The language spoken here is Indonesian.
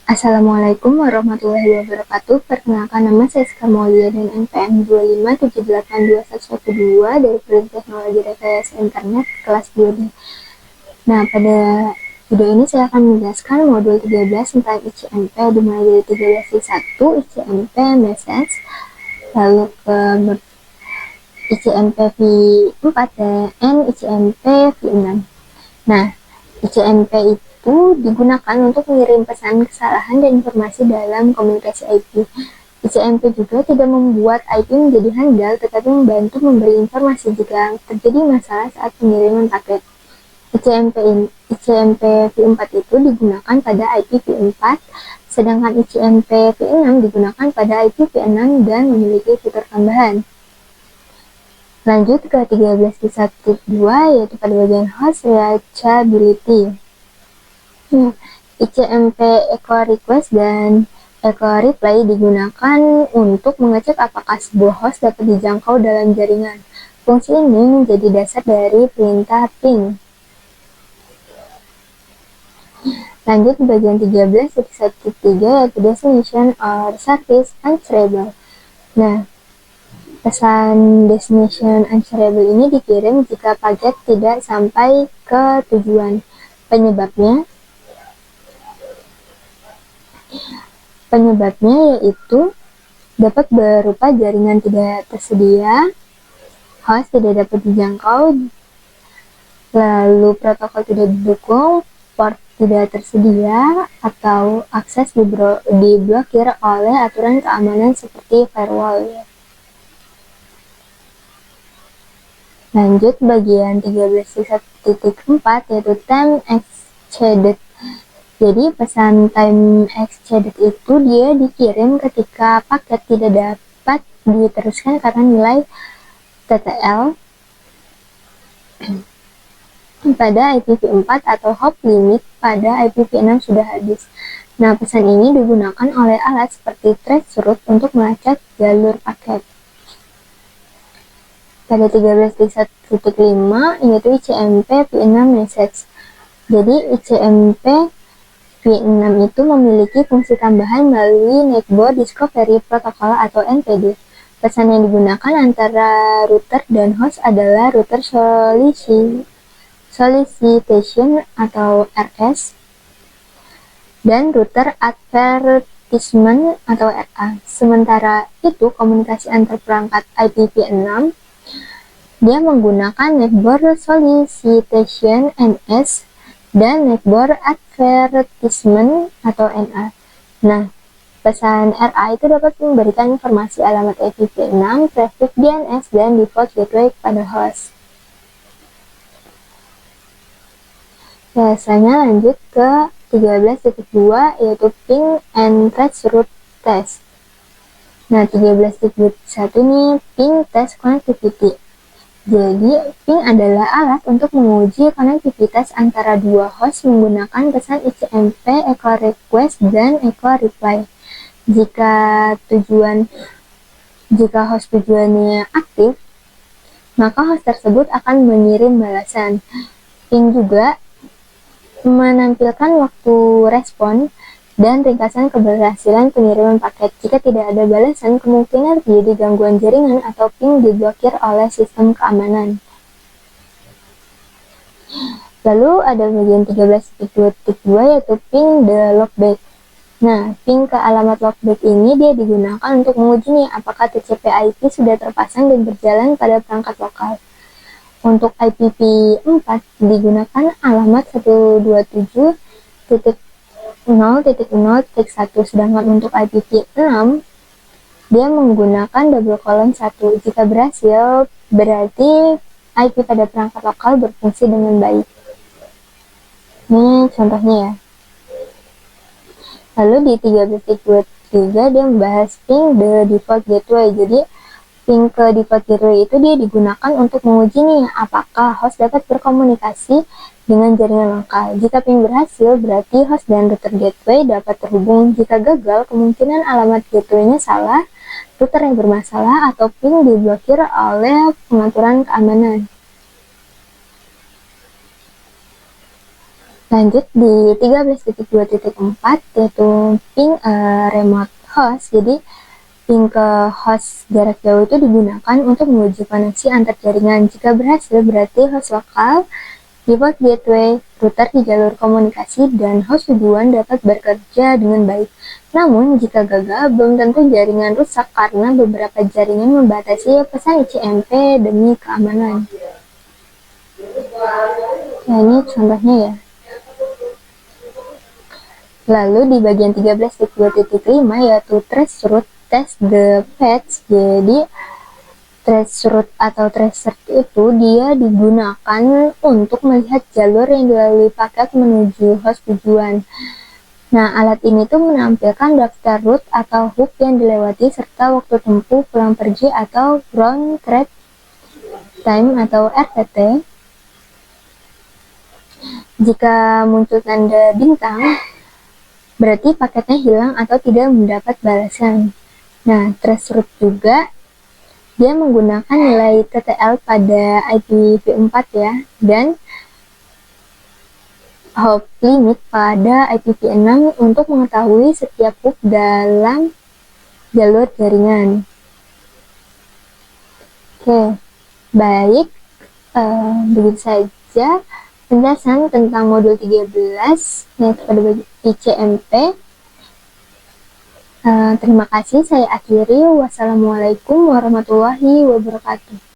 Assalamualaikum warahmatullahi wabarakatuh. Perkenalkan, nama saya Siska Maulia dan NPM 2578212 dari Prodi Teknologi Rekayasa Internet kelas 2D. Nah, pada video ini saya akan menjelaskan modul 13 tentang ICMP dimulai dari 13V1, ICMP Message, lalu ke ICMP V4 dan ICMP V6. Nah, ICMP itu digunakan untuk mengirim pesan kesalahan dan informasi dalam komunikasi IP. ICMP juga tidak membuat IP menjadi handal, tetapi membantu memberi informasi jika terjadi masalah saat pengiriman paket. ICMP V4 itu digunakan pada IP V4, sedangkan ICMP V6 digunakan pada IP V6 dan memiliki fitur tambahan. Lanjut ke 13V1.2, yaitu pada bagian host reachability. ICMP echo request dan echo reply digunakan untuk mengecek apakah sebuah host dapat dijangkau dalam jaringan. Fungsi ini menjadi dasar dari perintah ping. Lanjut ke bagian 13.1.3, yaitu destination or service answerable. Nah, pesan destination answerable ini dikirim jika paket tidak sampai ke tujuan. Penyebabnya yaitu dapat berupa jaringan tidak tersedia, host tidak dapat dijangkau, lalu protokol tidak didukung, port tidak tersedia, atau akses diblokir oleh aturan keamanan seperti firewall. Lanjut bagian 13.1.4, yaitu time exceeded. Jadi pesan time exceeded itu dia dikirim ketika paket tidak dapat diteruskan karena nilai TTL pada IPv4 atau hop limit pada IPv6 sudah habis. Nah, pesan ini digunakan oleh alat seperti traceroute untuk melacak jalur paket. Pada 13.1.5, yaitu ICMP V6 message. Jadi ICMP V6 itu memiliki fungsi tambahan melalui Network Discovery Protocol atau NPD. Pesan yang digunakan antara router dan host adalah router solicitation atau RS dan router advertisement atau RA. Sementara itu, komunikasi antar perangkat IPv6 dia menggunakan Network Solicitation NS dan Network Advertisement atau NA. Nah, pesan RA itu dapat memberikan informasi alamat IPv6, traffic DNS, dan default gateway kepada host. Biasanya lanjut ke 13.2, yaitu ping and traceroute test. Nah, 13.1 ini ping test connectivity. Jadi, ping adalah alat untuk menguji konektivitas antara dua host menggunakan pesan ICMP echo request dan echo reply. Jika host tujuannya aktif, maka host tersebut akan mengirim balasan. Ping juga menampilkan waktu respon dan ringkasan keberhasilan pengiriman paket. Jika tidak ada balasan, kemungkinan terjadi gangguan jaringan atau ping diblokir oleh sistem keamanan. Lalu ada bagian 13.2, yaitu ping the loopback. Nah, ping ke alamat loopback ini dia digunakan untuk menguji nih apakah TCP/IP sudah terpasang dan berjalan pada perangkat lokal. Untuk IPv4 digunakan alamat 127.0.0.1, sedangkan untuk IPv6 dia menggunakan double colon 1. Jika berhasil, berarti IP pada perangkat lokal berfungsi dengan baik. Ini contohnya ya. Lalu di 13.23 dia membahas ping the default gateway. Jadi ping ke default gateway itu dia digunakan untuk menguji nih apakah host dapat berkomunikasi dengan jaringan lokal. Jika ping berhasil, berarti host dan router gateway dapat terhubung. Jika gagal, kemungkinan alamat gateway-nya salah, router yang bermasalah, atau ping diblokir oleh pengaturan keamanan. Lanjut di 13.2.4 yaitu ping remote host. Jadi ping ke host jarak jauh itu digunakan untuk menguji koneksi antar jaringan. Jika berhasil, berarti host lokal, default gateway, router di jalur komunikasi, dan host tujuan dapat bekerja dengan baik. Namun, jika gagal, belum tentu jaringan rusak karena beberapa jaringan membatasi pesan ICMP demi keamanan. Nah, ini contohnya ya. Lalu di bagian 13.2.5 yaitu traceroute test the path. Jadi traceroute atau tracer itu dia digunakan untuk melihat jalur yang dilalui paket menuju host tujuan. Nah, alat ini tuh menampilkan daftar route atau hub yang dilewati serta waktu tempuh pulang pergi atau round trip time atau RTT. Jika muncul tanda bintang, berarti paketnya hilang atau tidak mendapat balasan. Nah, traceroute juga dia menggunakan nilai TTL pada IPv4 ya, dan hop limit pada IPv6 untuk mengetahui setiap hub dalam jalur jaringan. Oke, baik, begitu saja penjelasan tentang modul 13 yaitu pada ICMP. Terima kasih, saya akhiri. Wassalamualaikum warahmatullahi wabarakatuh.